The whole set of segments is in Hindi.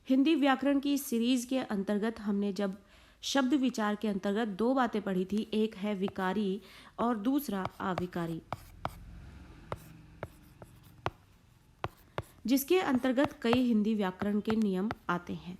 हिंदी व्याकरण की इस सीरीज के अंतर्गत हमने जब शब्द विचार के अंतर्गत दो बातें पढ़ी थी, एक है विकारी और दूसरा अविकारी, जिसके अंतर्गत कई हिंदी व्याकरण के नियम आते हैं।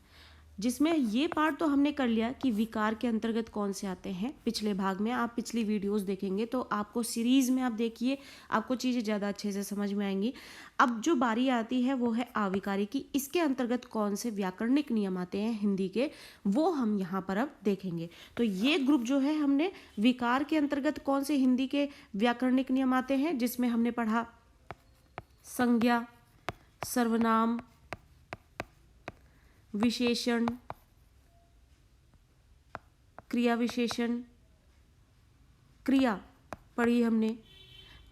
जिसमें ये पार्ट तो हमने कर लिया कि विकार के अंतर्गत कौन से आते हैं। पिछले भाग में आप पिछली वीडियोस देखेंगे तो आपको सीरीज में आप देखिए, आपको चीज़ें ज़्यादा अच्छे से समझ में आएंगी। अब जो बारी आती है वो है अविकारी की। इसके अंतर्गत कौन से व्याकरणिक नियम आते हैं हिंदी के, वो हम यहाँ पर अब देखेंगे। तो ये ग्रुप जो है, हमने विकार के अंतर्गत कौन से हिंदी के व्याकरणिक नियम आते हैं, जिसमें हमने पढ़ा संज्ञा, सर्वनाम, विशेषण, क्रिया विशेषण, क्रिया पढ़ी हमने।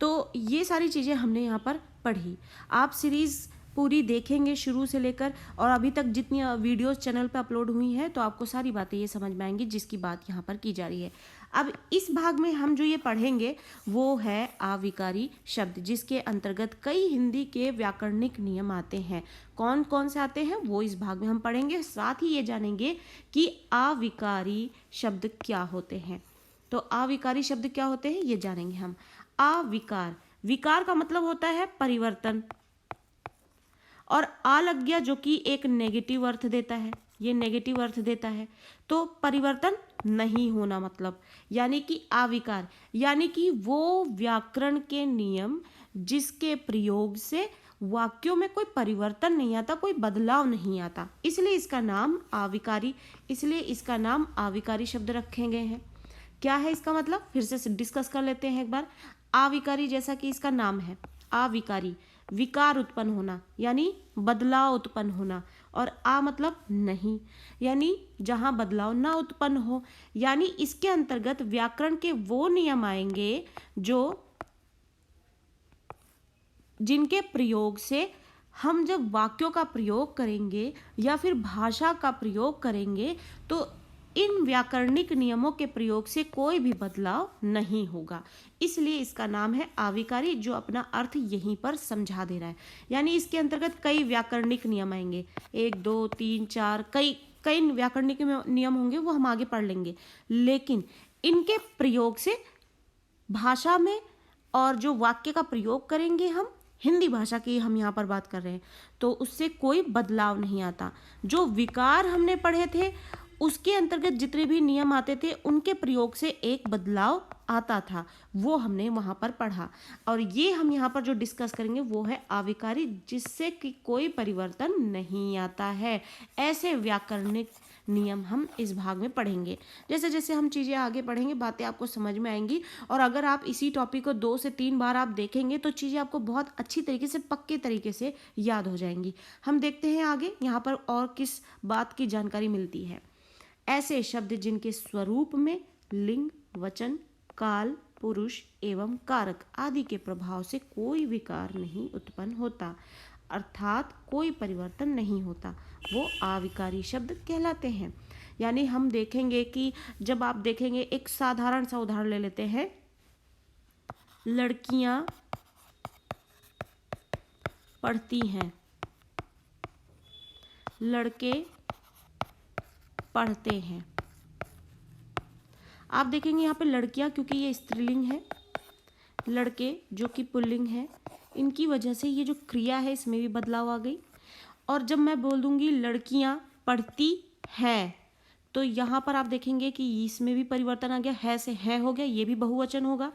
तो ये सारी चीज़ें हमने यहाँ पर पढ़ी। आप सीरीज़ पूरी देखेंगे शुरू से लेकर, और अभी तक जितनी वीडियोस चैनल पे अपलोड हुई हैं तो आपको सारी बातें ये समझ में आएंगी जिसकी बात यहाँ पर की जा रही है। अब इस भाग में हम जो ये पढ़ेंगे वो है अविकारी शब्द, जिसके अंतर्गत कई हिंदी के व्याकरणिक नियम आते हैं। कौन कौन से आते हैं वो इस भाग में हम पढ़ेंगे। साथ ही ये जानेंगे कि अविकारी शब्द क्या होते हैं। तो अविकारी शब्द क्या होते हैं ये जानेंगे हम। अविकार, विकार का मतलब होता है परिवर्तन, और आ लग गया जो कि एक नेगेटिव अर्थ देता है, ये नेगेटिव अर्थ देता है। तो परिवर्तन नहीं होना मतलब, यानी कि अविकार, यानी कि वो व्याकरण के नियम जिसके प्रयोग से वाक्यों में कोई परिवर्तन नहीं आता, कोई बदलाव नहीं आता, इसलिए इसका नाम अविकारी, इसलिए इसका नाम अविकारी शब्द रखे गए हैं। क्या है इसका मतलब, फिर से डिस्कस कर लेते हैं एक बार। अविकारी, जैसा कि इसका नाम है अविकारी, विकार उत्पन्न होना यानी बदलाव उत्पन्न होना, और आ मतलब नहीं, यानी जहां बदलाव ना उत्पन्न हो। यानी इसके अंतर्गत व्याकरण के वो नियम आएंगे जो जिनके प्रयोग से हम जब वाक्यों का प्रयोग करेंगे या फिर भाषा का प्रयोग करेंगे तो इन व्याकरणिक नियमों के प्रयोग से कोई भी बदलाव नहीं होगा, इसलिए इसका नाम है अविकारी, जो अपना अर्थ यहीं पर समझा दे रहा है। यानी इसके अंतर्गत कई व्याकरणिक नियम आएंगे, 1 2 3 4 कई व्याकरणिक नियम होंगे, वो हम आगे पढ़ लेंगे। लेकिन इनके प्रयोग से भाषा में, और जो वाक्य का प्रयोग करेंगे हम, हिंदी भाषा की हम यहाँ पर बात कर रहे हैं, तो उससे कोई बदलाव नहीं आता। जो विकार हमने पढ़े थे उसके अंतर्गत जितने भी नियम आते थे उनके प्रयोग से एक बदलाव आता था, वो हमने वहाँ पर पढ़ा। और ये हम यहाँ पर जो डिस्कस करेंगे वो है अविकारी, जिससे कि कोई परिवर्तन नहीं आता है। ऐसे व्याकरणिक नियम हम इस भाग में पढ़ेंगे। जैसे जैसे हम चीज़ें आगे पढ़ेंगे बातें आपको समझ में आएंगी, और अगर आप इसी टॉपिक को 2 से 3 बार आप देखेंगे तो चीज़ें आपको बहुत अच्छी तरीके से, पक्के तरीके से याद हो जाएंगी। हम देखते हैं आगे यहाँ पर और किस बात की जानकारी मिलती है। ऐसे शब्द जिनके स्वरूप में लिंग, वचन, काल, पुरुष एवं कारक आदि के प्रभाव से कोई विकार नहीं उत्पन्न होता, अर्थात कोई परिवर्तन नहीं होता, वो अविकारी शब्द कहलाते हैं। यानी हम देखेंगे कि जब आप देखेंगे, एक साधारण सा उदाहरण ले लेते हैं। लड़कियां पढ़ती हैं, लड़के पढ़ते हैं। आप देखेंगे यहाँ पे लड़कियां, क्योंकि ये स्त्रीलिंग है, लड़के जो कि पुल्लिंग है, इनकी वजह से ये जो क्रिया है इसमें भी बदलाव आ गई। और जब मैं बोल दूंगी लड़कियां पढ़ती हैं, तो यहाँ पर आप देखेंगे कि इसमें भी परिवर्तन आ गया, है से है हो गया, ये भी बहुवचन होगा।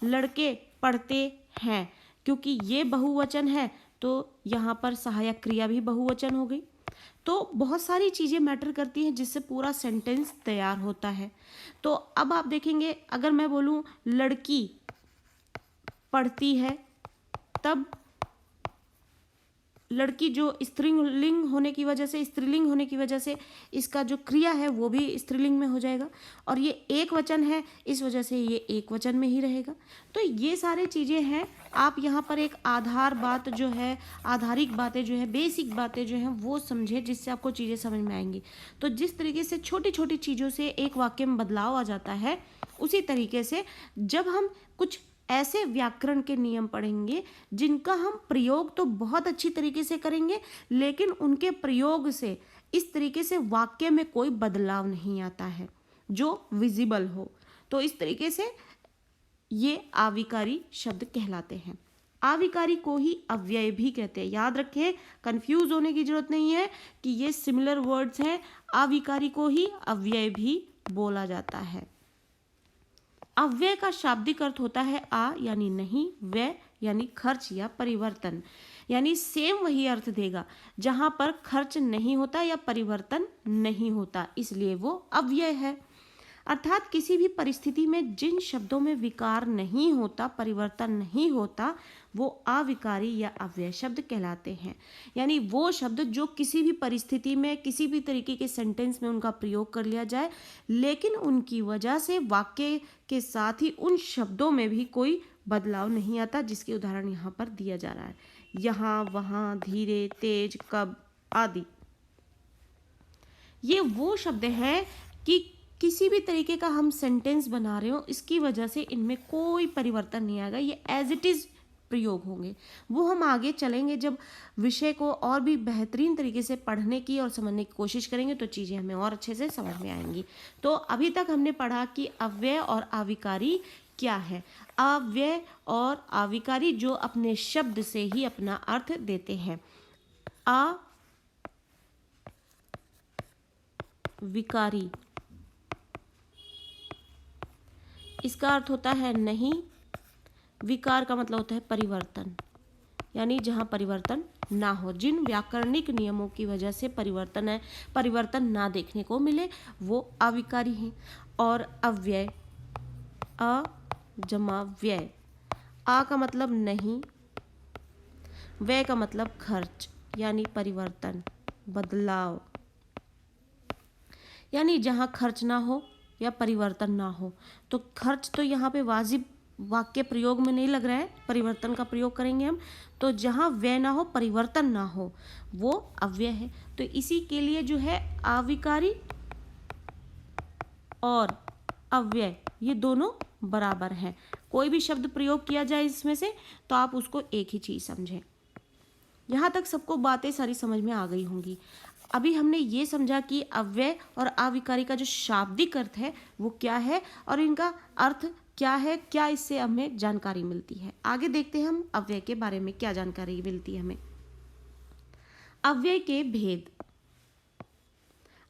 लड़के पढ़ते हैं, क्योंकि ये बहुवचन है तो यहाँ पर सहायक क्रिया भी बहुवचन हो गई। तो बहुत सारी चीज़ें मैटर करती हैं जिससे पूरा सेंटेंस तैयार होता है। तो अब आप देखेंगे, अगर मैं बोलूँ लड़की पढ़ती है, तब लड़की जो स्त्रीलिंग होने की वजह से इसका जो क्रिया है वो भी स्त्रीलिंग में हो जाएगा, और ये एक वचन है इस वजह से ये एक वचन में ही रहेगा। तो ये सारी चीज़ें हैं। आप यहाँ पर एक आधारिक बातें जो है, बेसिक बातें जो हैं वो समझे, जिससे आपको चीज़ें समझ में आएंगी। तो जिस तरीके से छोटी छोटी चीज़ों से एक वाक्य में बदलाव आ जाता है, उसी तरीके से जब हम कुछ ऐसे व्याकरण के नियम पढ़ेंगे जिनका हम प्रयोग तो बहुत अच्छी तरीके से करेंगे, लेकिन उनके प्रयोग से इस तरीके से वाक्य में कोई बदलाव नहीं आता है जो विजिबल हो। तो इस तरीके से ये अविकारी शब्द कहलाते हैं। अविकारी को ही अव्यय भी कहते हैं। याद रखें, कंफ्यूज होने की जरूरत नहीं है कि ये सिमिलर वर्ड्स हैं। अविकारी को ही अव्यय भी बोला जाता है। अव्यय का शाब्दिक अर्थ होता है आ यानी नहीं, व्यय यानी खर्च या परिवर्तन, यानी सेम वही अर्थ देगा जहां पर खर्च नहीं होता या परिवर्तन नहीं होता, इसलिए वो अव्यय है। अर्थात किसी भी परिस्थिति में जिन शब्दों में विकार नहीं होता, परिवर्तन नहीं होता, वो अविकारी या अव्यय शब्द कहलाते हैं। यानी वो शब्द जो किसी भी परिस्थिति में किसी भी तरीके के सेंटेंस में उनका प्रयोग कर लिया जाए, लेकिन उनकी वजह से वाक्य के साथ ही उन शब्दों में भी कोई बदलाव नहीं आता, जिसके उदाहरण यहाँ पर दिया जा रहा है। यहाँ, वहाँ, धीरे, तेज, कब आदि। ये वो शब्द हैं कि किसी भी तरीके का हम सेंटेंस बना रहे हो, इसकी वजह से इनमें कोई परिवर्तन नहीं आएगा, ये एज इट इज प्रयोग होंगे। वो हम आगे चलेंगे जब विषय को और भी बेहतरीन तरीके से पढ़ने की और समझने की कोशिश करेंगे तो चीज़ें हमें और अच्छे से समझ में आएंगी। तो अभी तक हमने पढ़ा कि अव्यय और अविकारी क्या है। अव्यय और अविकारी जो अपने शब्द से ही अपना अर्थ देते हैं। अविकारी, इसका अर्थ होता है नहीं। विकार का मतलब होता है परिवर्तन, यानी जहां परिवर्तन ना हो, जिन व्याकरणिक नियमों की वजह से परिवर्तन ना देखने को मिले, वो अविकारी हैं। और अव्यय, अ जमा व्यय, आ का मतलब नहीं, व्यय का मतलब खर्च यानी परिवर्तन, बदलाव, यानी जहां खर्च ना हो या परिवर्तन ना हो। तो खर्च तो यहाँ पे वाजिब वाक्य प्रयोग में नहीं लग रहा है, परिवर्तन का प्रयोग करेंगे हम। तो जहाँ व्यय ना हो, परिवर्तन ना हो, वो अव्यय है। तो इसी के लिए जो है अविकारी और अव्यय ये दोनों बराबर हैं। कोई भी शब्द प्रयोग किया जाए इसमें से तो आप उसको एक ही चीज समझें। यहाँ तक सबको बातें सारी समझ में आ गई होंगी। अभी हमने ये समझा कि अव्यय और अविकारी का जो शाब्दिक अर्थ है वो क्या है और इनका अर्थ क्या है, क्या इससे हमें जानकारी मिलती है। आगे देखते हैं हम अव्यय के बारे में क्या जानकारी मिलती है हमें। अव्यय के भेद।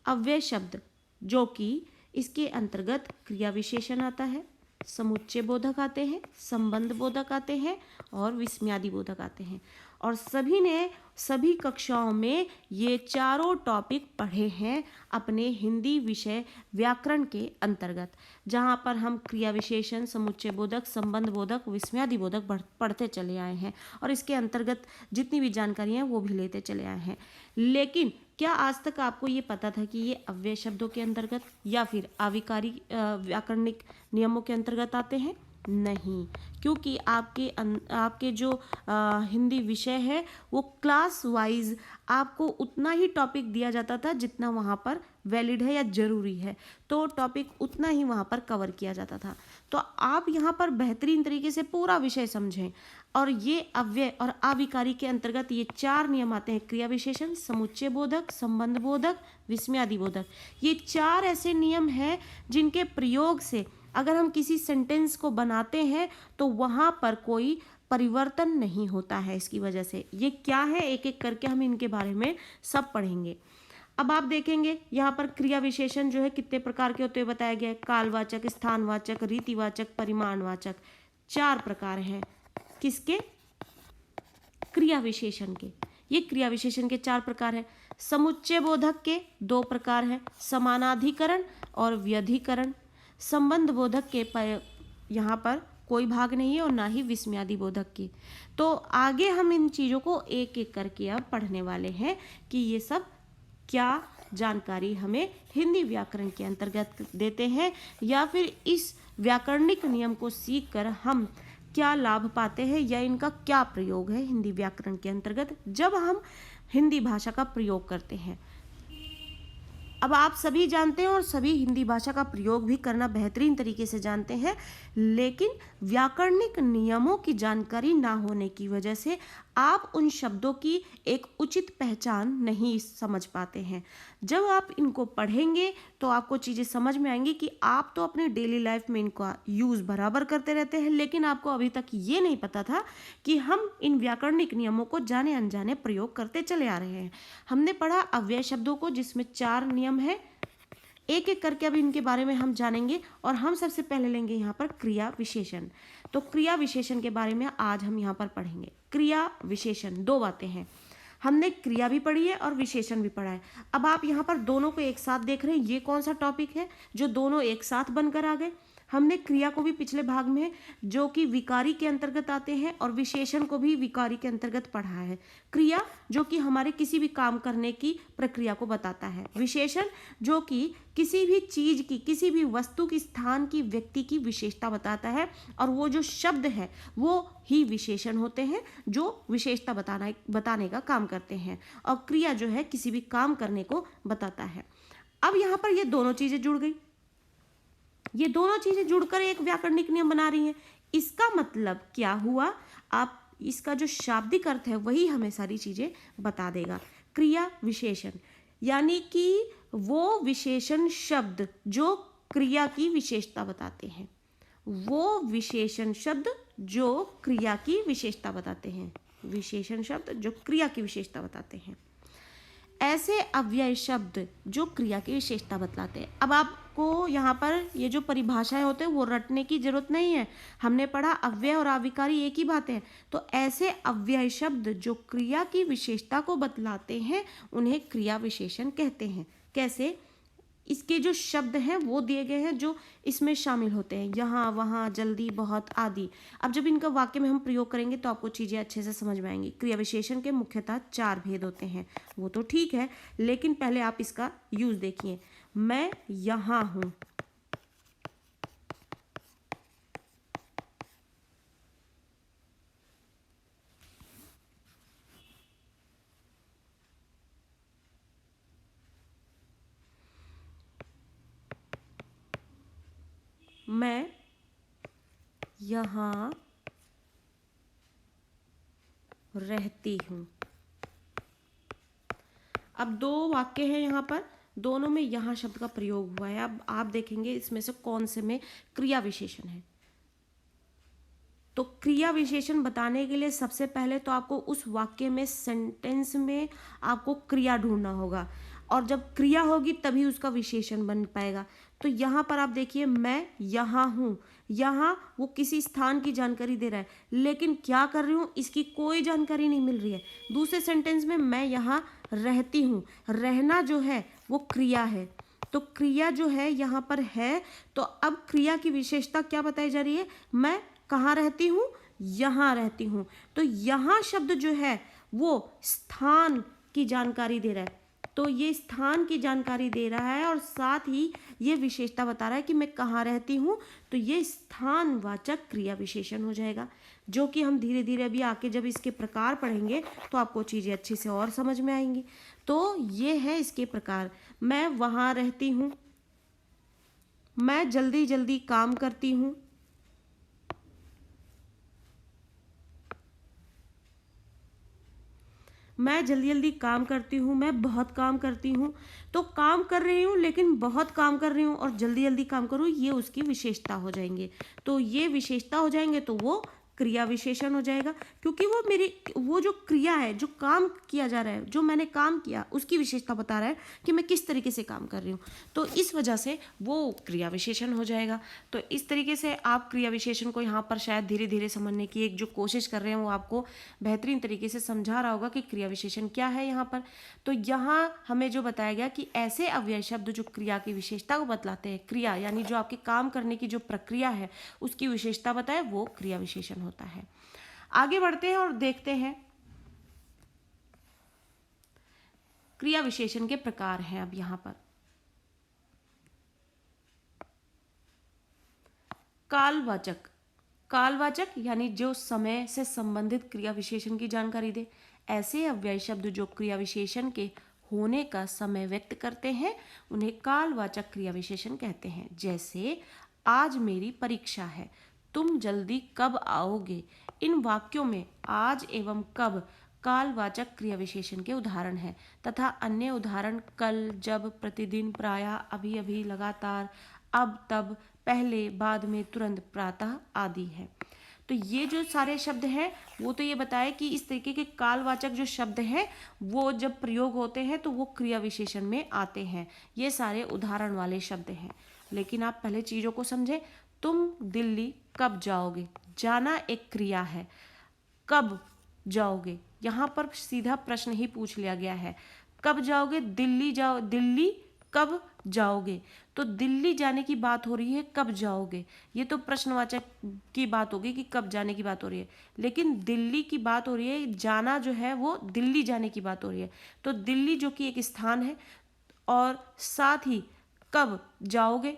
अव्यय शब्द जो कि इसके अंतर्गत क्रिया विशेषण आता है, समुच्चय बोधक आते हैं, संबंध बोधक आते हैं और विस्मयादि बोधक आते हैं। और सभी ने सभी कक्षाओं में ये चारों टॉपिक पढ़े हैं अपने हिंदी विषय व्याकरण के अंतर्गत, जहाँ पर हम क्रिया विशेषण, समुच्चय बोधक, संबंध बोधक, विस्मयादि बोधक पढ़ते चले आए हैं और इसके अंतर्गत जितनी भी जानकारी हैं वो भी लेते चले आए हैं। लेकिन क्या आज तक आपको ये पता था कि ये अव्यय शब्दों के अंतर्गत या फिर अविकारी व्याकरणिक नियमों के अंतर्गत आते हैं? नहीं, क्योंकि आपके जो हिंदी विषय है वो क्लास वाइज आपको उतना ही टॉपिक दिया जाता था जितना वहाँ पर वैलिड है या ज़रूरी है, तो टॉपिक उतना ही वहाँ पर कवर किया जाता था। तो आप यहाँ पर बेहतरीन तरीके से पूरा विषय समझें। और ये अव्यय और अविकारी के अंतर्गत ये चार नियम आते हैं, क्रिया विशेषण, समुच्चय बोधक, संबंध बोधक, विस्मयादि बोधक। ये चार ऐसे नियम हैं जिनके प्रयोग से अगर हम किसी सेंटेंस को बनाते हैं तो वहाँ पर कोई परिवर्तन नहीं होता है। इसकी वजह से ये क्या है, एक एक करके हम इनके बारे में सब पढ़ेंगे। अब आप देखेंगे यहाँ पर क्रिया विशेषण जो है कितने प्रकार के होते हुए बताया गया है। कालवाचक, स्थानवाचक, रीतिवाचक, परिमाणवाचक, चार प्रकार हैं। किसके? क्रिया विशेषण के। ये क्रिया विशेषण के चार प्रकार हैं। समुच्चय बोधक के दो प्रकार हैं, समानाधिकरण और व्यधिकरण। संबंध बोधक के यहाँ पर कोई भाग नहीं है और ना ही विस्मयादि बोधक की। तो आगे हम इन चीज़ों को एक एक करके अब पढ़ने वाले हैं कि ये सब क्या जानकारी हमें हिंदी व्याकरण के अंतर्गत देते हैं या फिर इस व्याकरणिक नियम को सीखकर हम क्या लाभ पाते हैं या इनका क्या प्रयोग है हिंदी व्याकरण के अंतर्गत जब हम हिंदी भाषा का प्रयोग करते हैं। अब आप सभी जानते हैं और सभी हिंदी भाषा का प्रयोग भी करना बेहतरीन तरीके से जानते हैं, लेकिन व्याकरणिक नियमों की जानकारी ना होने की वजह से आप उन शब्दों की एक उचित पहचान नहीं समझ पाते हैं। जब आप इनको पढ़ेंगे तो आपको चीज़ें समझ में आएंगी कि आप तो अपने डेली लाइफ में इनका यूज़ बराबर करते रहते हैं, लेकिन आपको अभी तक ये नहीं पता था कि हम इन व्याकरणिक नियमों को जाने अनजाने प्रयोग करते चले आ रहे हैं। हमने पढ़ा अव्यय शब्दों को, जिसमें 4 नियम है। एक एक करके अब इनके बारे में हम जानेंगे, और हम सबसे पहले लेंगे यहाँ पर क्रिया विशेषण। तो क्रिया विशेषण के बारे में आज हम यहाँ पर पढ़ेंगे। क्रिया विशेषण 2 बातें हैं। हमने क्रिया भी पढ़ी है और विशेषण भी पढ़ा है। अब आप यहाँ पर दोनों को एक साथ देख रहे हैं। ये कौन सा टॉपिक है जो दोनों एक साथ बनकर आ गए? हमने क्रिया को भी पिछले भाग में, जो कि विकारी के अंतर्गत आते हैं, और विशेषण को भी विकारी के अंतर्गत पढ़ा है। क्रिया जो कि हमारे किसी भी काम करने की प्रक्रिया को बताता है। विशेषण जो कि किसी भी चीज की, किसी भी वस्तु की, स्थान की, व्यक्ति की विशेषता बताता है। और वो जो शब्द है वो ही विशेषण होते हैं जो विशेषता बताने का काम करते हैं, और क्रिया जो है किसी भी काम करने को बताता है। अब यहाँ पर ये दोनों चीजें जुड़ गई। ये दोनों चीजें जुड़कर एक व्याकरणिक नियम बना रही हैं। इसका मतलब क्या हुआ? आप इसका जो शाब्दिक अर्थ है वही हमें सारी चीजें बता देगा। क्रिया विशेषण यानी कि वो विशेषण शब्द जो क्रिया की विशेषता बताते हैं। वो विशेषण शब्द जो क्रिया की विशेषता बताते हैं। विशेषण शब्द जो क्रिया की विशेषता बताते हैं। ऐसे अव्यय शब्द जो क्रिया की विशेषता बतलाते हैं। अब आपको यहाँ पर ये जो परिभाषाएं होते हैं वो रटने की जरूरत नहीं है। हमने पढ़ा अव्यय और अविकारी एक ही बात है। तो ऐसे अव्यय शब्द जो क्रिया की विशेषता को बतलाते हैं उन्हें क्रिया विशेषण कहते हैं। कैसे? इसके जो शब्द हैं वो दिए गए हैं जो इसमें शामिल होते हैं, यहाँ, वहाँ, जल्दी, बहुत आदि। अब जब इनका वाक्य में हम प्रयोग करेंगे तो आपको चीज़ें अच्छे से समझ में आएंगी। क्रिया विशेषण के मुख्यतः 4 भेद होते हैं, वो तो ठीक है, लेकिन पहले आप इसका यूज देखिए। मैं यहाँ हूँ। मैं यहाँ रहती हूँ। अब 2 वाक्य हैं यहाँ पर, दोनों में यहाँ शब्द का प्रयोग हुआ है। अब आप देखेंगे इसमें से कौन से में क्रिया विशेषण है। तो क्रिया विशेषण बताने के लिए सबसे पहले तो आपको उस वाक्य में, सेंटेंस में आपको क्रिया ढूंढना होगा, और जब क्रिया होगी तभी उसका विशेषण बन पाएगा। तो यहाँ पर आप देखिए, मैं यहाँ हूँ। यहाँ वो किसी स्थान की जानकारी दे रहा है, लेकिन क्या कर रही हूँ इसकी कोई जानकारी नहीं मिल रही है। दूसरे सेंटेंस में मैं यहाँ रहती हूँ। रहना जो है वो क्रिया है, तो क्रिया जो है यहाँ पर है। तो अब क्रिया की विशेषता क्या बताई जा रही है? मैं कहाँ रहती हूँ? यहाँ रहती हूँ। तो यहाँ शब्द जो है वो स्थान की जानकारी दे रहा है। तो ये स्थान की जानकारी दे रहा है और साथ ही ये विशेषता बता रहा है कि मैं कहाँ रहती हूँ। तो ये स्थानवाचक क्रिया विशेषण हो जाएगा, जो कि हम धीरे धीरे अभी आके जब इसके प्रकार पढ़ेंगे तो आपको चीज़ें अच्छे से और समझ में आएंगी। तो ये है इसके प्रकार। मैं वहाँ रहती हूँ। मैं जल्दी जल्दी काम करती हूँ। मैं जल्दी जल्दी काम करती हूँ। मैं बहुत काम करती हूँ। तो काम कर रही हूँ, लेकिन बहुत काम कर रही हूँ, और जल्दी जल्दी काम करूँ, ये उसकी विशेषता हो जाएंगे। तो ये विशेषता हो जाएंगे तो वो क्रिया विशेषण हो जाएगा, क्योंकि वो जो क्रिया है, जो काम किया जा रहा है, जो मैंने काम किया, उसकी विशेषता बता रहा है कि मैं किस तरीके से काम कर रही हूँ। तो इस वजह से वो क्रिया विशेषण हो जाएगा। तो इस तरीके से आप क्रिया विशेषण को यहाँ पर शायद धीरे धीरे समझने की एक जो कोशिश कर रहे हैं वो आपको बेहतरीन तरीके से समझा रहा होगा कि क्रिया विशेषण क्या है यहाँ पर। तो यहाँ हमें जो बताया गया कि ऐसे अव्यय शब्द जो क्रिया की विशेषता को बतलाते हैं, क्रिया यानी जो आपके काम करने की जो प्रक्रिया है उसकी विशेषता बताए, वो क्रिया विशेषण होता है। आगे बढ़ते हैं और देखते हैं क्रिया विशेषण के प्रकार हैं। अब यहां पर कालवाचक, कालवाचक यानी जो समय से संबंधित क्रिया विशेषण की जानकारी दे। ऐसे अव्यय शब्द जो क्रिया विशेषण के होने का समय व्यक्त करते हैं उन्हें कालवाचक क्रिया विशेषण कहते हैं। जैसे आज मेरी परीक्षा है, तुम जल्दी कब आओगे। इन वाक्यों में आज एवं कब कालवाचक क्रिया विशेषण के उदाहरण हैं तथा अन्य उदाहरण कल, जब, प्रतिदिन, प्रायः, अभी अभी, लगातार, अब, तब, पहले, बाद में, तुरंत, प्रातः आदि है। तो ये जो सारे शब्द हैं वो तो ये बताए कि इस तरीके के कालवाचक जो शब्द हैं वो जब प्रयोग होते हैं तो वो क्रिया विशेषण में आते हैं। ये सारे उदाहरण वाले शब्द हैं। लेकिन आप पहले चीज़ों को समझें। तुम दिल्ली कब जाओगे। जाना एक क्रिया है। कब जाओगे, यहाँ पर सीधा प्रश्न ही पूछ लिया गया है। कब जाओगे, दिल्ली जाओ, दिल्ली कब जाओगे। तो दिल्ली जाने की बात हो रही है, कब जाओगे, ये तो प्रश्नवाचक की बात होगी कि कब जाने की बात हो रही है। लेकिन दिल्ली की बात हो रही है, जाना जो है वो दिल्ली जाने की बात हो रही है। तो दिल्ली जो कि एक स्थान है और साथ ही कब जाओगे।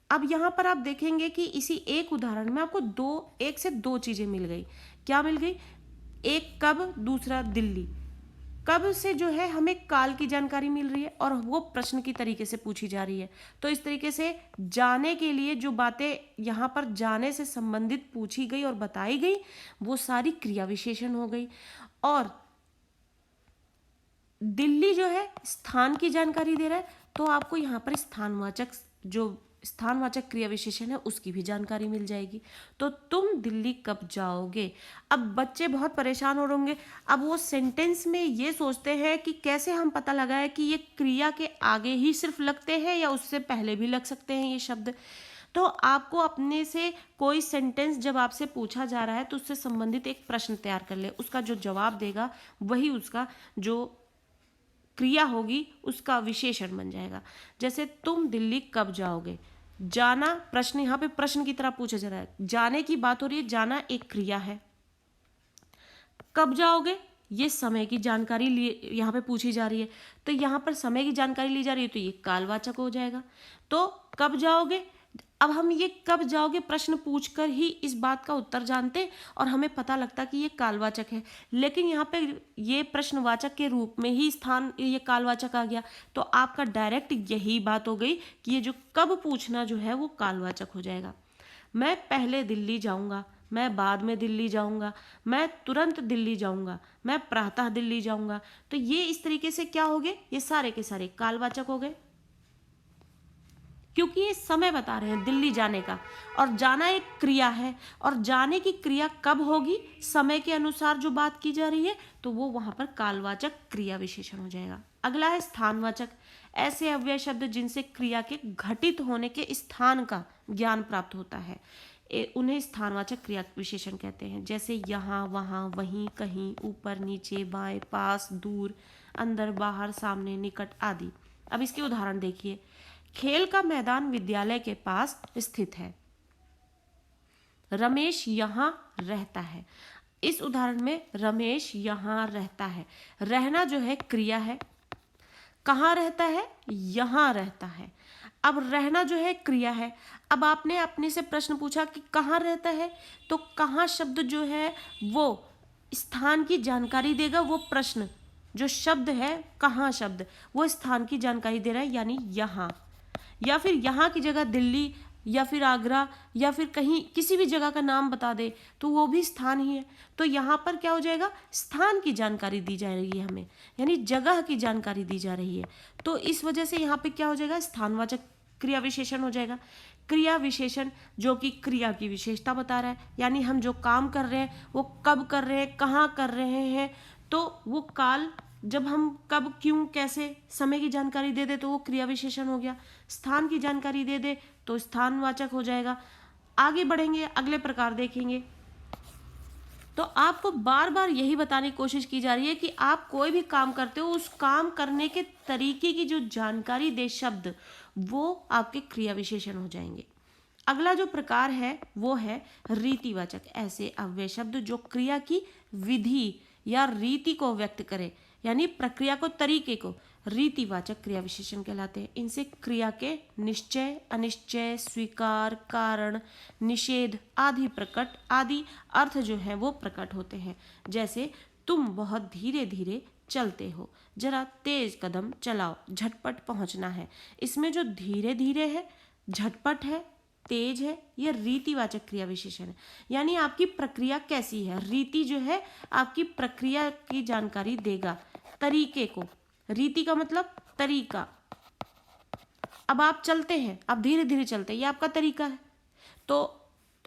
अब यहाँ पर आप देखेंगे कि इसी एक उदाहरण में आपको एक से दो चीजें मिल गई। क्या मिल गई, एक कब, दूसरा दिल्ली। कब से जो है हमें काल की जानकारी मिल रही है और वो प्रश्न की तरीके से पूछी जा रही है। तो इस तरीके से जाने के लिए जो बातें यहाँ पर जाने से संबंधित पूछी गई और बताई गई वो सारी क्रिया विशेषण हो गई। और दिल्ली जो है स्थान की जानकारी दे रहा है तो आपको यहाँ पर स्थानवाचक क्रिया विशेषण है उसकी भी जानकारी मिल जाएगी। तो तुम दिल्ली कब जाओगे। अब बच्चे बहुत परेशान हो होंगे। अब वो सेंटेंस में ये सोचते हैं कि कैसे हम पता लगाए कि ये क्रिया के आगे ही सिर्फ लगते हैं या उससे पहले भी लग सकते हैं ये शब्द। तो आपको अपने से कोई सेंटेंस जब आपसे पूछा जा रहा है तो उससे संबंधित एक प्रश्न तैयार कर ले। उसका जो जवाब देगा वही उसका जो क्रिया होगी उसका विशेषण बन जाएगा। जैसे तुम दिल्ली कब जाओगे। जाना प्रश्न, यहाँ पे प्रश्न की तरह पूछा जा रहा है। जाने की बात हो रही है, जाना एक क्रिया है। कब जाओगे, ये समय की जानकारी यहाँ पे पूछी जा रही है। तो यहाँ पर समय की जानकारी ली जा रही है तो ये कालवाचक हो जाएगा। तो कब जाओगे, अब हम ये कब जाओगे प्रश्न पूछकर ही इस बात का उत्तर जानते और हमें पता लगता कि ये कालवाचक है। लेकिन यहाँ पे ये प्रश्नवाचक के रूप में ही ये कालवाचक आ गया तो आपका डायरेक्ट यही बात हो गई कि ये जो कब पूछना जो है वो कालवाचक हो जाएगा। मैं पहले दिल्ली जाऊंगा, मैं बाद में दिल्ली जाऊंगा, मैं तुरंत दिल्ली जाऊंगा, मैं प्रातः दिल्ली जाऊंगा। तो ये इस तरीके से क्या हो गए, ये सारे के सारे कालवाचक हो गए क्योंकि ये समय बता रहे हैं दिल्ली जाने का। और जाना एक क्रिया है और जाने की क्रिया कब होगी, समय के अनुसार जो बात की जा रही है तो वो वहां पर कालवाचक क्रिया विशेषण हो जाएगा। अगला है स्थानवाचक। ऐसे अव्यय शब्द जिनसे क्रिया के घटित होने के स्थान का ज्ञान प्राप्त होता है उन्हें स्थानवाचक क्रिया विशेषण कहते हैं। जैसे यहाँ, वहाँ, वहीं, कहीं, ऊपर, नीचे, बाएं, पास, दूर, अंदर, बाहर, सामने, निकट आदि। अब इसके उदाहरण देखिए। खेल का मैदान विद्यालय के पास स्थित है। रमेश यहाँ रहता है। इस उदाहरण में रमेश यहाँ रहता है। रहना जो है क्रिया है। कहाँ रहता है, यहाँ रहता है। अब रहना जो है क्रिया है। अब आपने अपने से प्रश्न पूछा कि कहाँ रहता है, तो कहाँ शब्द जो है वो स्थान की जानकारी देगा। वो प्रश्न जो शब्द है कहाँ शब्द वो स्थान की जानकारी दे रहा है, यानी यहाँ। या फिर यहाँ की जगह दिल्ली या फिर आगरा या फिर कहीं किसी भी जगह का नाम बता दे तो वो भी स्थान ही है। तो यहाँ पर क्या हो जाएगा, स्थान की जानकारी दी जा रही है हमें, यानी जगह की जानकारी दी जा रही है। तो इस वजह से यहाँ पे क्या हो जाएगा, स्थानवाचक क्रिया विशेषण हो जाएगा। क्रिया विशेषण जो कि क्रिया की विशेषता बता रहा है, यानी हम जो काम कर रहे हैं वो कब कर रहे हैं, कहाँ कर रहे हैं। तो वो काल, जब हम कब, क्यों, कैसे, समय की जानकारी दे दे तो वो क्रिया विशेषण हो गया। स्थान की जानकारी दे दे तो स्थानवाचक हो जाएगा। आगे बढ़ेंगे, अगले प्रकार देखेंगे। तो आपको बार बार यही बताने की कोशिश की जा रही है कि आप कोई भी काम करते हो उस काम करने के तरीके की जो जानकारी दे शब्द वो आपके क्रिया विशेषण हो जाएंगे। अगला जो प्रकार है वो है रीतिवाचक। ऐसे अव्यय शब्द जो क्रिया की विधि या रीति को व्यक्त करे, यानी प्रक्रिया को, तरीके को, रीतिवाचक क्रिया विशेषण कहलाते हैं। इनसे क्रिया के निश्चय, अनिश्चय, स्वीकार, कारण, निषेध आदि अर्थ जो है वो प्रकट होते हैं। जैसे तुम बहुत धीरे धीरे चलते हो, जरा तेज कदम चलाओ, झटपट पहुंचना है। इसमें जो धीरे धीरे है, झटपट है, तेज है, ये रीतिवाचक क्रिया विशेषण है। यानी आपकी प्रक्रिया कैसी है, रीति जो है आपकी प्रक्रिया की जानकारी देगा, तरीके को। रीति का मतलब तरीका। अब आप चलते हैं, आप धीरे धीरे चलते हैं, ये आपका तरीका है। तो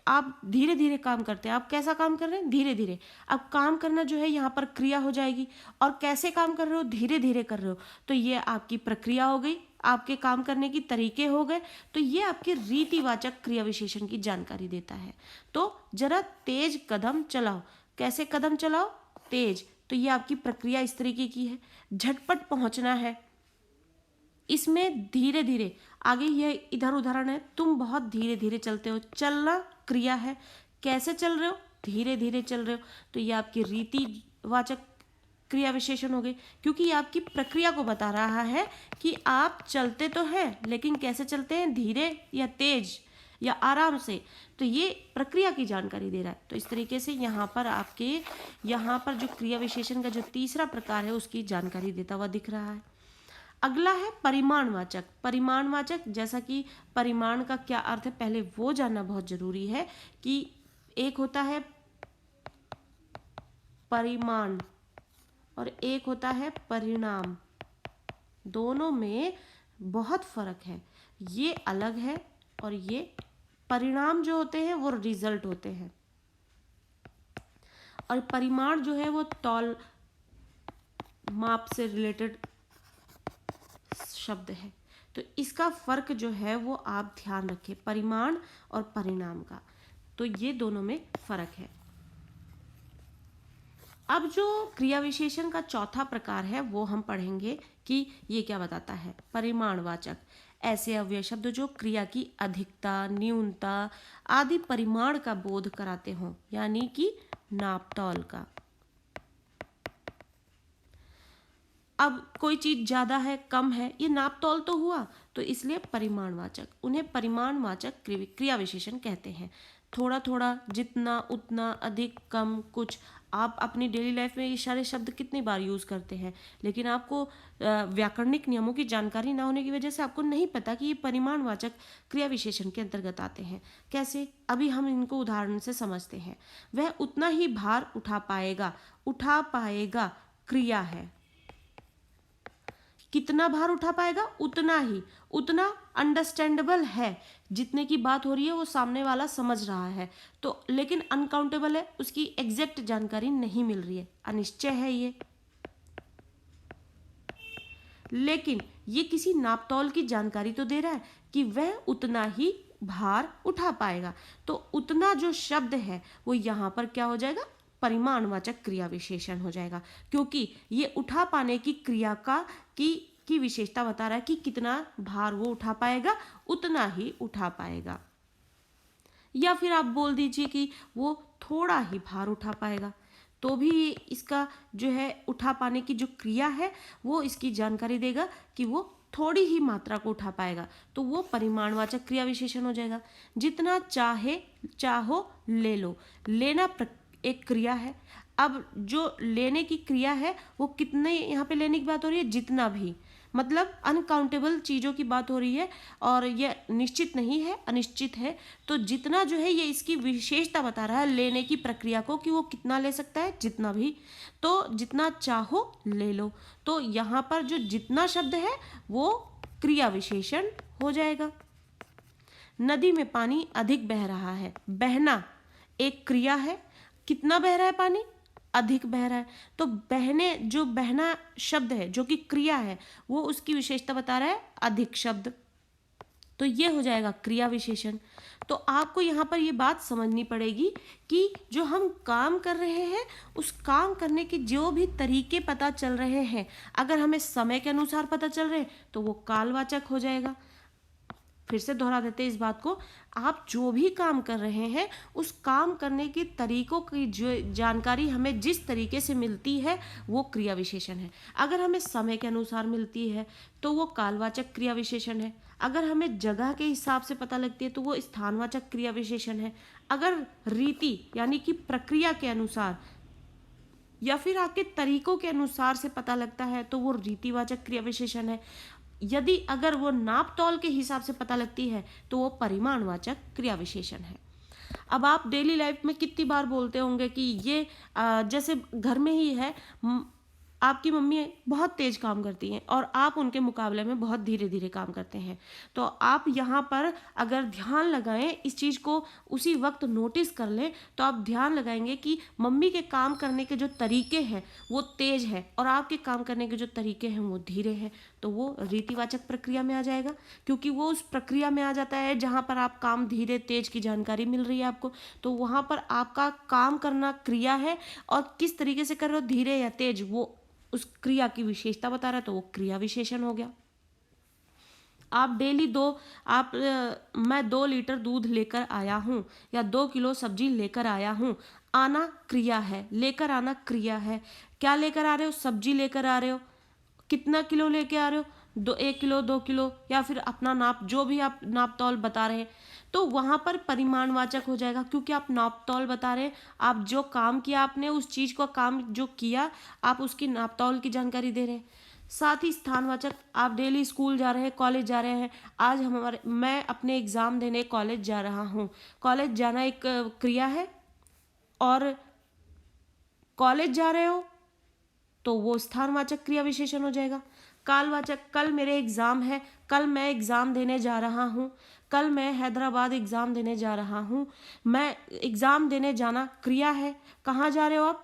आप धीरे धीरे काम करते हैं, आप कैसा काम कर रहे हैं, धीरे धीरे। अब काम करना जो है यहाँ पर क्रिया हो जाएगी, और कैसे काम कर रहे हो, धीरे धीरे कर रहे हो, तो ये आपकी प्रक्रिया हो गई, आपके काम करने की तरीके हो गए। तो ये आपके रीतिवाचक क्रिया विशेषण की जानकारी देता है। तो जरा तेज कदम चलाओ, कैसे कदम चलाओ, तेज। तो ये आपकी प्रक्रिया इस तरीके की है। झटपट पहुंचना है, इसमें धीरे धीरे। आगे यह इधर उदाहरण है, तुम बहुत धीरे धीरे चलते हो, चलना क्रिया है, कैसे चल रहे हो, धीरे धीरे चल रहे हो। तो ये आपकी रीतिवाचक क्रिया विशेषण हो गई, क्योंकि ये आपकी प्रक्रिया को बता रहा है कि आप चलते तो हैं लेकिन कैसे चलते हैं, धीरे या तेज या आराम से। तो ये प्रक्रिया की जानकारी दे रहा है। तो इस तरीके से यहाँ पर जो क्रिया विशेषण का जो तीसरा प्रकार है उसकी जानकारी देता हुआ दिख रहा है। अगला है परिमाणवाचक। परिमाणवाचक, जैसा कि परिमाण का क्या अर्थ है पहले वो जानना बहुत जरूरी है कि एक होता है परिमाण और एक होता है परिणाम। दोनों में बहुत फर्क है, ये अलग है और ये परिणाम जो होते हैं वो रिजल्ट होते हैं, और परिमाण जो है वो तौल माप से रिलेटेड शब्द है। तो इसका फर्क जो है वो आप ध्यान रखें, परिमाण और परिणाम का। तो ये दोनों में फर्क है। अब जो क्रिया विशेषण का चौथा प्रकार है वो हम पढ़ेंगे कि ये क्या बताता है। परिमाणवाचक, ऐसे अव्यय शब्द जो क्रिया की अधिकता, न्यूनता आदि परिमाण का बोध कराते हों, यानी कि नापतोल का। अब कोई चीज ज्यादा है, कम है, ये नापतोल तो हुआ, तो इसलिए परिमाणवाचक, उन्हें परिमाणवाचक क्रिया विशेषण कहते हैं। थोड़ा थोड़ा, जितना, उतना, अधिक, कम, कुछ। आप अपनी डेली लाइफ में ये सारे शब्द कितनी बार यूज करते हैं, लेकिन आपको व्याकरणिक नियमों की जानकारी ना होने की वजह से आपको नहीं पता कि ये परिमाणवाचक क्रिया विशेषण के अंतर्गत आते हैं। कैसे, अभी हम इनको उदाहरण से समझते हैं। वह उतना ही भार उठा पाएगा, उठा पाएगा क्रिया है। कितना भार उठा पाएगा, उतना ही। उतना अंडरस्टैंडेबल है, जितने की बात हो रही है वो सामने वाला समझ रहा है, तो लेकिन अनकाउंटेबल है, उसकी एग्जैक्ट जानकारी नहीं मिल रही है, अनिश्चय है ये। लेकिन ये किसी नापतोल की जानकारी तो दे रहा है कि वह उतना ही भार उठा पाएगा। तो उतना जो शब्द है वो यहाँ पर क्या हो जाएगा, परिमाणवाचक क्रिया विशेषण हो जाएगा, क्योंकि ये उठा पाने की क्रिया की विशेषता बता रहा है कि कितना भार वो उठा पाएगा, उतना ही उठा पाएगा। या फिर आप बोल दीजिए कि वो थोड़ा ही भार उठा पाएगा, तो भी इसका जो है उठा पाने की जो क्रिया है वो इसकी जानकारी देगा कि वो थोड़ी ही मात्रा को उठा पाएगा, तो वो परिमाणवाचक क्रिया विशेषण हो जाएगा। जितना चाहो ले लो, लेना एक क्रिया है। अब जो लेने की क्रिया है वो कितने, यहाँ पे लेने की बात हो रही है, जितना भी, मतलब अनकाउंटेबल चीज़ों की बात हो रही है, और ये निश्चित नहीं है, अनिश्चित है। तो जितना जो है ये इसकी विशेषता बता रहा है लेने की प्रक्रिया को, कि वो कितना ले सकता है, जितना भी। तो जितना चाहो ले लो, तो यहाँ पर जो जितना शब्द है वो क्रिया विशेषण हो जाएगा। नदी में पानी अधिक बह रहा है, बहना एक क्रिया है। कितना बह रहा है पानी, अधिक बह रहा है। तो बहना शब्द है जो कि क्रिया है, वो उसकी विशेषता बता रहा है अधिक शब्द, तो ये हो जाएगा क्रिया विशेषण। तो आपको यहाँ पर ये बात समझनी पड़ेगी कि जो हम काम कर रहे हैं उस काम करने के जो भी तरीके पता चल रहे हैं, अगर हमें समय के अनुसार पता चल रहे हैं तो वो कालवाचक हो जाएगा। फिर से दोहरा देते हैं इस बात को, आप जो भी काम कर रहे हैं उस काम करने के तरीकों की जो जानकारी हमें जिस तरीके से मिलती है वो क्रिया विशेषण है। अगर हमें समय के अनुसार मिलती है तो वो कालवाचक क्रिया विशेषण है। अगर हमें जगह के हिसाब से पता लगती है तो वो स्थानवाचक क्रिया विशेषण है। अगर रीति यानी कि प्रक्रिया के अनुसार या फिर आपके तरीकों के अनुसार से पता लगता है तो वो रीतिवाचक क्रिया विशेषण है। यदि अगर वो नाप तौल के हिसाब से पता लगती है तो वो परिमाणवाचक क्रिया विशेषण है। अब आप डेली लाइफ में कितनी बार बोलते होंगे कि ये जैसे घर में ही है, आपकी मम्मी बहुत तेज काम करती हैं और आप उनके मुकाबले में बहुत धीरे धीरे काम करते हैं। तो आप यहाँ पर अगर ध्यान लगाएं, इस चीज़ को उसी वक्त नोटिस कर लें, तो आप ध्यान लगाएंगे कि मम्मी के काम करने के जो तरीके हैं वो तेज है और आपके काम करने के जो तरीके हैं वो धीरे हैं। तो वो रीतिवाचक प्रक्रिया में आ जाएगा, क्योंकि वो उस प्रक्रिया में आ जाता है जहाँ पर आप काम धीरे तेज की जानकारी मिल रही है आपको। तो वहाँ पर आपका काम करना क्रिया है और किस तरीके से कर रहे हो, धीरे या तेज, वो उस क्रिया की विशेषता बता रहा है, तो वो क्रिया विशेषण हो गया। आप डेली मैं 2 लीटर दूध लेकर आया हूँ या 2 किलो सब्जी लेकर आया हूँ। आना क्रिया है, लेकर आना क्रिया है। क्या लेकर आ रहे हो? सब्जी लेकर आ रहे हो। कितना किलो लेके आ रहे हो? 1 किलो, 2 किलो, या फिर अपना नाप, जो भी आप नाप तौल बता रहे हैं, तो वहां पर परिमाणवाचक हो जाएगा, क्योंकि आप नाप तौल बता रहे हैं। आप जो काम किया, आपने उस चीज को काम जो किया, आप उसकी नाप तौल की जानकारी दे रहे हैं। साथ ही स्थानवाचक, आप डेली स्कूल जा रहे हैं, कॉलेज जा रहे हैं। आज मैं अपने एग्जाम देने कॉलेज जा रहा हूँ। कॉलेज जाना एक क्रिया है, और कॉलेज जा रहे हो तो वो स्थानवाचक क्रिया विशेषण हो जाएगा। कालवाचक, कल मेरे एग्जाम है, कल मैं एग्जाम देने जा रहा हूँ। कल मैं हैदराबाद एग्जाम देने जा रहा हूँ। मैं एग्जाम देने जाना क्रिया है। कहाँ जा रहे हो आप?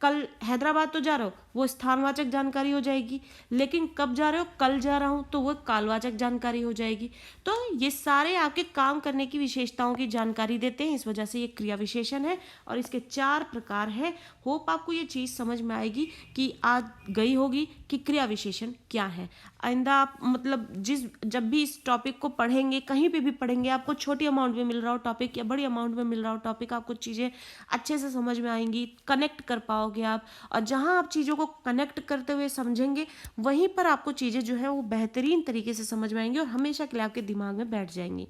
कल हैदराबाद तो जा रहे हो, वो स्थानवाचक जानकारी हो जाएगी। लेकिन कब जा रहे हो? कल जा रहा हूं, तो वो कालवाचक जानकारी हो जाएगी। तो ये सारे आपके काम करने की विशेषताओं की जानकारी देते हैं, इस वजह से ये क्रिया विशेषण है और इसके 4 प्रकार हैं। होप आपको ये चीज़ समझ में आएगी कि आज गई होगी कि क्रिया विशेषण क्या है। आइंदा आप जब भी इस टॉपिक को पढ़ेंगे, कहीं पे भी पढ़ेंगे, आपको छोटी अमाउंट में मिल रहा हो टॉपिक या बड़ी अमाउंट में मिल रहा हो टॉपिक, आपको चीज़ें अच्छे से समझ में आएंगी, कनेक्ट कर पाओगे आप। और जहाँ आप चीज़ों को कनेक्ट करते हुए समझेंगे, वहीं पर आपको चीज़ें जो है वो बेहतरीन तरीके से समझ में आएंगी और हमेशा के लिए आपके दिमाग में बैठ जाएंगी।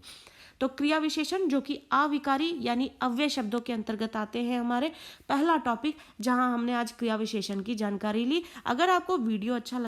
तो क्रिया विशेषण जो कि अविकारी यानी अव्यय शब्दों के अंतर्गत आते हैं, हमारे पहला टॉपिक, जहां हमने आज क्रिया विशेषण की जानकारी ली। अगर आपको वीडियो अच्छा